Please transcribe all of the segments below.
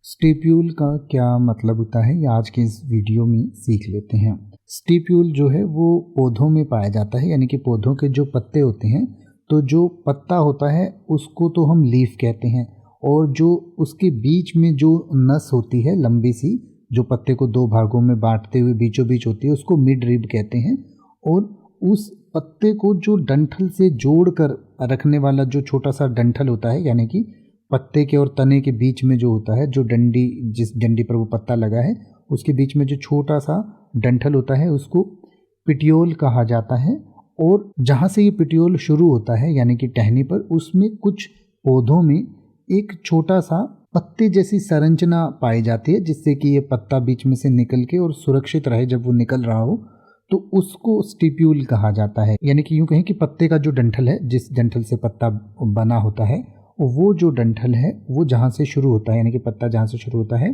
Stipule का क्या मतलब होता है, ये आज के इस वीडियो में सीख लेते हैं। स्टिप्यूल जो है वो पौधों में पाया जाता है, यानी कि पौधों के जो पत्ते होते हैं, तो जो पत्ता होता है उसको तो हम लीफ कहते हैं, और जो उसके बीच में जो नस होती है लंबी सी, जो पत्ते को दो भागों में बांटते हुए बीचों बीच होती है, उसको मिड रिब कहते हैं। और उस पत्ते को जो डंठल से जोड़ कर रखने वाला जो छोटा सा डंठल होता है, यानी कि पत्ते के और तने के बीच में जो होता है, जो डंडी, जिस डंडी पर वो पत्ता लगा है उसके बीच में जो छोटा सा डंठल होता है उसको पिटियोल कहा जाता है। और जहाँ से ये पिटियोल शुरू होता है यानी कि टहनी पर, उसमें कुछ पौधों में एक छोटा सा पत्ते जैसी संरचना पाई जाती है, जिससे कि ये पत्ता बीच में से निकल के और सुरक्षित रहे जब वो निकल रहा हो, तो उसको स्टिप्यूल कहा जाता है। यानी कि यूँ कहें कि पत्ते का जो डंठल है, जिस डंठल से पत्ता बना होता है, वो जो डंठल है वो जहाँ से शुरू होता है, यानी कि पत्ता जहाँ से शुरू होता है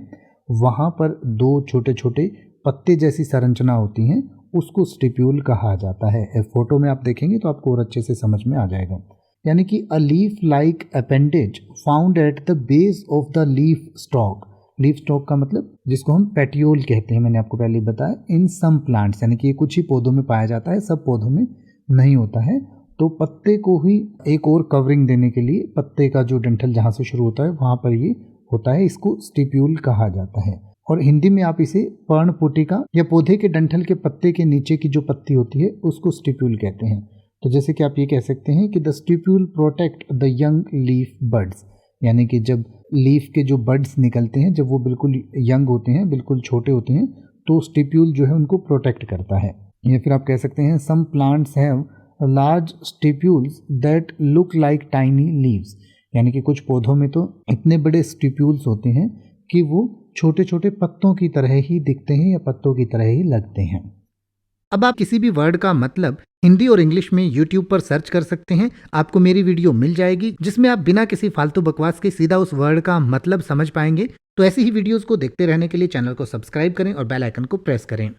वहाँ पर दो छोटे छोटे पत्ते जैसी संरचना होती हैं, उसको स्टिप्यूल कहा जाता है। फोटो में आप देखेंगे तो आपको और अच्छे से समझ में आ जाएगा। यानी कि a leaf like appendage found at the base of the leaf stock. Leaf stock का मतलब जिसको हम पेटियोल कहते हैं, मैंने आपको पहले बताया। इन सम प्लांट्स, यानी कि ये कुछ ही पौधों में पाया जाता है, सब पौधों में नहीं होता है। तो पत्ते को ही एक और कवरिंग देने के लिए पत्ते का जो डंठल जहाँ से शुरू होता है वहाँ पर ये होता है, इसको स्टिप्यूल कहा जाता है। और हिंदी में आप इसे पर्णपुटिका या पौधे के डंठल के पत्ते के नीचे की जो पत्ती होती है उसको स्टिप्यूल कहते हैं। तो जैसे कि आप ये कह सकते हैं कि the stipule protect the young leaf buds, यानी कि जब लीफ के जो बड्स निकलते हैं, जब वो बिल्कुल यंग होते हैं, बिल्कुल छोटे होते हैं, तो स्टिप्यूल जो है उनको प्रोटेक्ट करता है। या फिर आप कह सकते हैं some plants have large stipules that look like tiny leaves, यानी कि कुछ पौधों में तो इतने बड़े स्टिप्यूल्स होते हैं कि वो छोटे छोटे पत्तों की तरह ही दिखते हैं या पत्तों की तरह ही लगते हैं। अब आप किसी भी वर्ड का मतलब हिंदी और इंग्लिश में YouTube पर सर्च कर सकते हैं, आपको मेरी वीडियो मिल जाएगी जिसमें आप बिना किसी फालतू बकवास के सीधा उस वर्ड का मतलब समझ पाएंगे। तो ऐसी ही वीडियोस को देखते रहने के लिए चैनल को सब्सक्राइब करें और बेल आइकन को प्रेस करें।